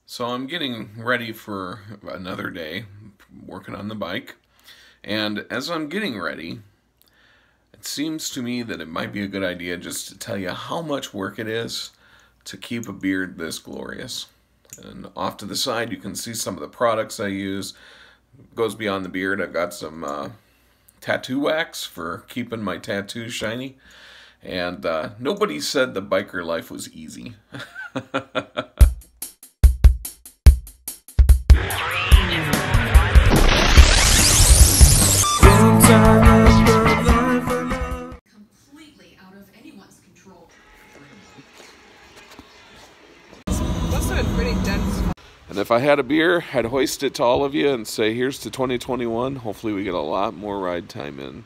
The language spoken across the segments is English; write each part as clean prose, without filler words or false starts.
So I'm getting ready for another day working on the bike, and as I'm getting ready, it seems to me that it might be a good idea just to tell you how much work it is to keep a beard this glorious. And off to the side you can see some of the products I use. It goes beyond the beard. I've got some tattoo wax for keeping my tattoos shiny, and nobody said the biker life was easy. Completely out of anyone's control. Must have been pretty dense. And if I had a beer, I'd hoist it to all of you and say, here's to 2021. Hopefully we get a lot more ride time in.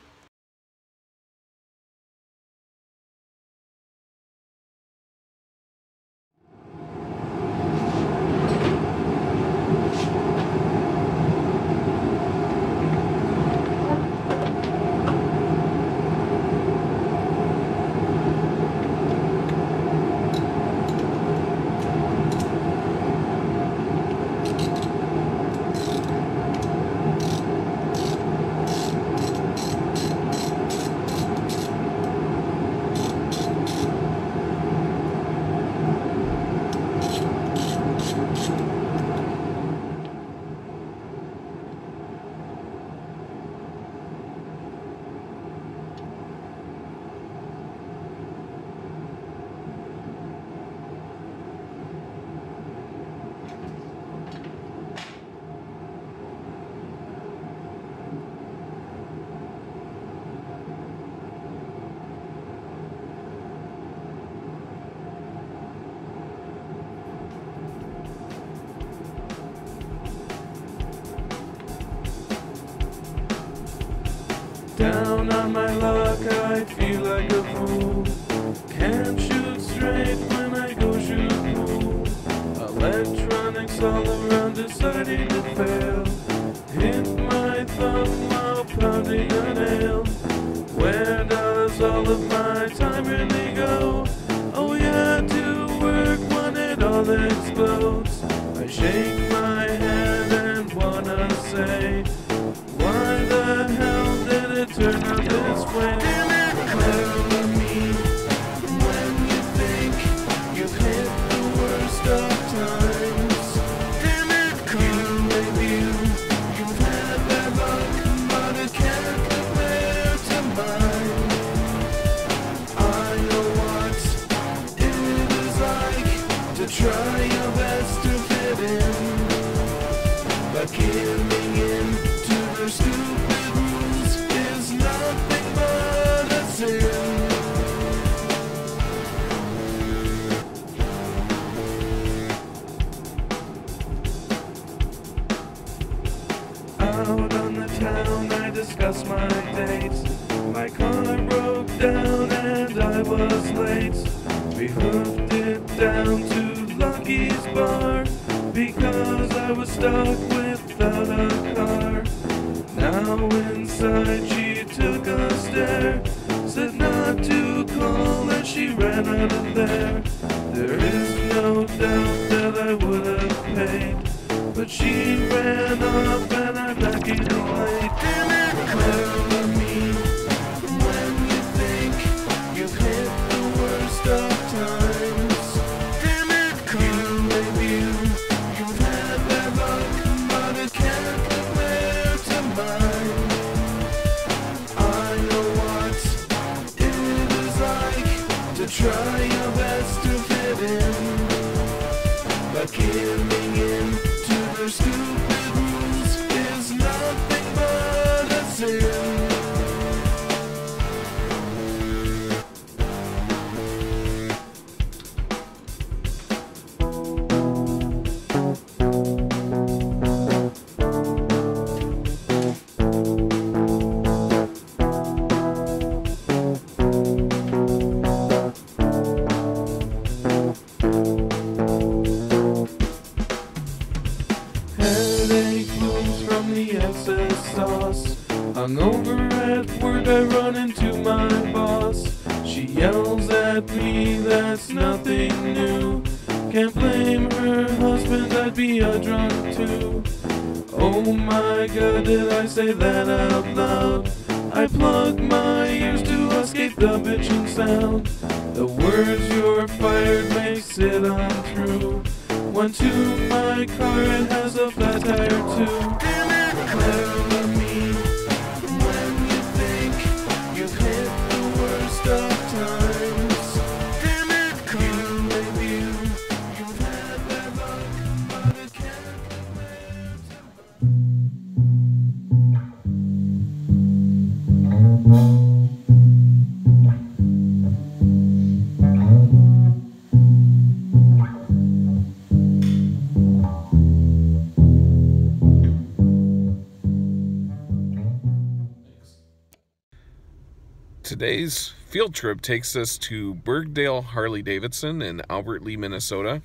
Down on my luck, I feel like a fool. Can't shoot straight when I go shoot pool. Electronics all around deciding to fail. Hit my thumb while pounding a nail. Where does all of my time really go? Oh yeah, to work when it all explodes. I shake my head and wanna say, why the hell did it turn out this way? Tell me when you think you've hit the worst of times. You've had bad luck, but it can't compare to mine. I know what it is like to try your best to fit in, but giving in to their stupid rules is nothing but a sin. Out on the town I discuss my dates. My car broke down and I was late. We hooked it down to Lucky's bar because I was stuck without a car. Now inside she took a stare, said not to call and she ran out of there. There is no doubt that I would have paid, but she ran off and I'm not getting late. Tell me when you think you've hit the worst of times. You've had bad luck, but it can't compare to mine. I know what it is like to try your best to fit in, but giving in to their stupid rules is nothing but a sin. Headache blooms from the excess sauce. Hungover at work, I run into my boss. She yells at me, that's nothing new. Can't blame her husband, I'd be a drunk too. Oh my god, did I say that out loud? I plug my ears to escape the bitching sound. The words "you're fired" makes it on through. Went to my car, it has a flat tire too. Clever me, when you think you've hit the worst of times. Damn it, you and you've had bad luck, but it can't compare to Today's field trip takes us to Bergdale Harley-Davidson in Albert Lea, Minnesota.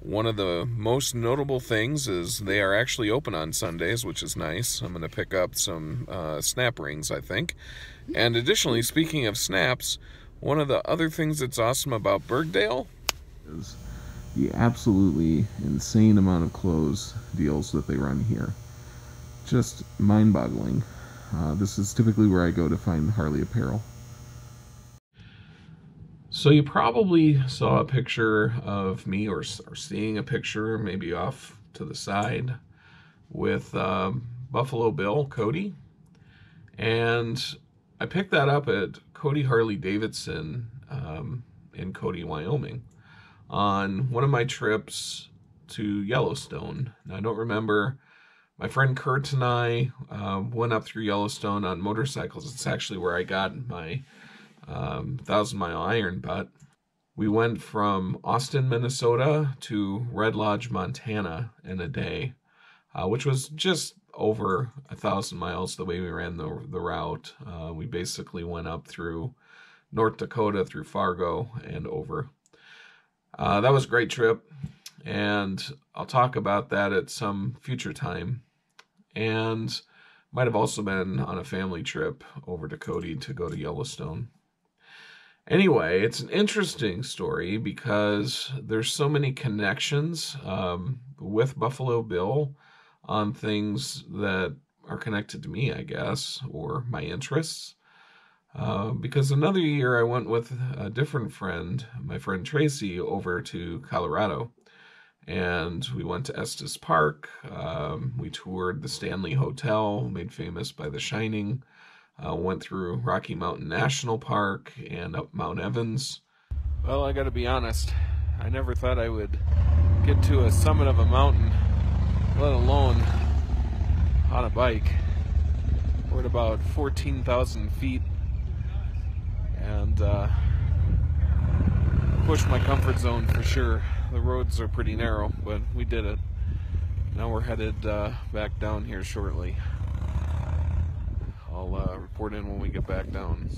One of the most notable things is they are actually open on Sundays, which is nice. I'm going to pick up some snap rings, I think. And additionally, speaking of snaps, one of the other things that's awesome about Bergdale is the absolutely insane amount of clothes deals that they run here. Just mind-boggling. This is typically where I go to find Harley apparel. So you probably saw a picture of me, or seeing a picture maybe off to the side, with Buffalo Bill, Cody. And I picked that up at Cody Harley-Davidson in Cody, Wyoming, on one of my trips to Yellowstone. Now, I don't remember. My friend Kurt and I went up through Yellowstone on motorcycles. It's actually where I got my 1,000-mile iron butt. We went from Austin, Minnesota to Red Lodge, Montana in a day, which was just over 1,000 miles the way we ran the route. We basically went up through North Dakota, through Fargo, and over. That was a great trip, and I'll talk about that at some future time. And might have also been on a family trip over to Cody to go to Yellowstone. Anyway, it's an interesting story because there's so many connections with Buffalo Bill on things that are connected to me, I guess, or my interests. Because another year I went with a different friend, my friend Tracy, over to Colorado. And we went to Estes Park. We toured the Stanley Hotel, made famous by The Shining. Went through Rocky Mountain National Park and up Mount Evans. Well, I gotta be honest, I never thought I would get to a summit of a mountain, let alone on a bike. We're at about 14,000 feet, and pushed my comfort zone for sure. The roads are pretty narrow, but we did it. Now we're headed back down here shortly. I'll report in when we get back down.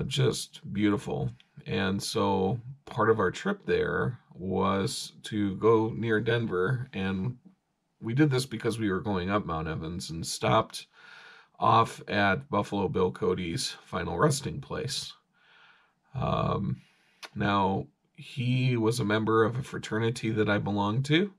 Just beautiful. And so part of our trip there was to go near Denver, and we did this because we were going up Mount Evans and stopped off at Buffalo Bill Cody's final resting place. Now, he was a member of a fraternity that I belonged to,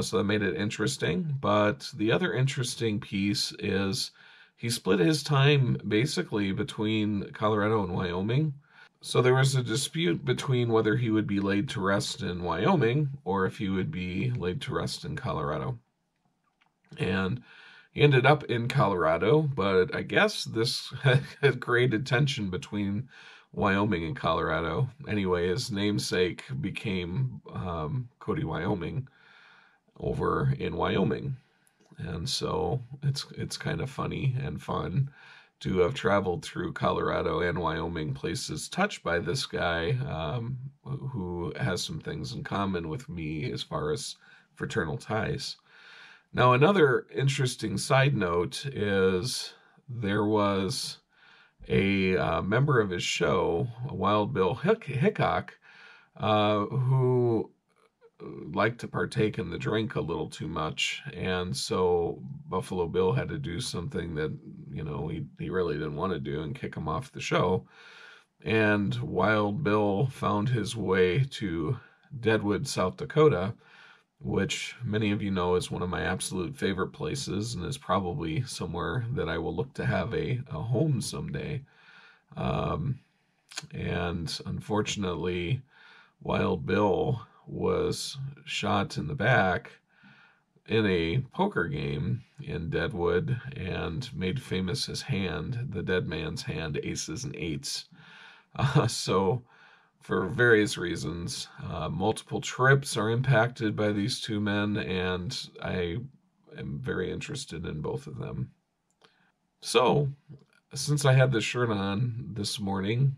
so that made it interesting. But the other interesting piece is he split his time basically between Colorado and Wyoming. So there was a dispute between whether he would be laid to rest in Wyoming or if he would be laid to rest in Colorado. And he ended up in Colorado, but I guess this had created tension between Wyoming and Colorado. Anyway, his namesake became Cody, Wyoming, over in Wyoming. And so it's kind of funny and fun to have traveled through Colorado and Wyoming, places touched by this guy who has some things in common with me as far as fraternal ties. Now, another interesting side note is there was a member of his show, Wild Bill Hickok, who liked to partake in the drink a little too much, and so Buffalo Bill had to do something that, you know, he really didn't want to do and kick him off the show. And Wild Bill found his way to Deadwood, South Dakota, which many of you know is one of my absolute favorite places and is probably somewhere that I will look to have a home someday. And unfortunately, Wild Bill was shot in the back in a poker game in Deadwood and made famous his hand, the dead man's hand, aces and eights. So for various reasons, multiple trips are impacted by these two men, and I am very interested in both of them. So, since I had this shirt on this morning,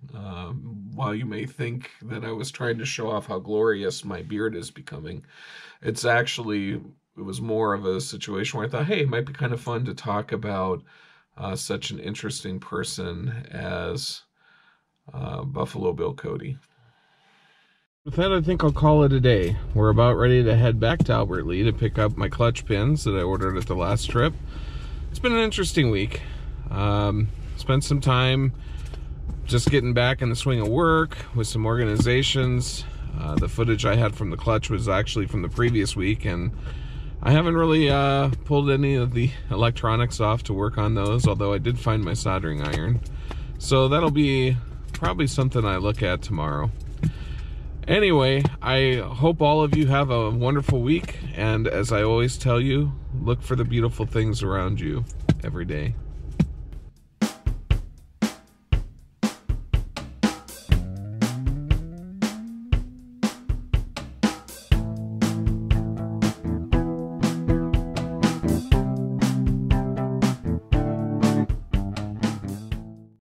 while you may think that I was trying to show off how glorious my beard is becoming, it was more of a situation where I thought, hey, it might be kind of fun to talk about such an interesting person as Buffalo Bill Cody. With that, I think I'll call it a day. We're about ready to head back to Albert Lea to pick up my clutch pins that I ordered at the last trip. It's been an interesting week. Spent some time just getting back in the swing of work with some organizations. The footage I had from the clutch was actually from the previous week, and I haven't really pulled any of the electronics off to work on those, although I did find my soldering iron. So that'll be probably something I look at tomorrow. Anyway, I hope all of you have a wonderful week, and as I always tell you, look for the beautiful things around you every day.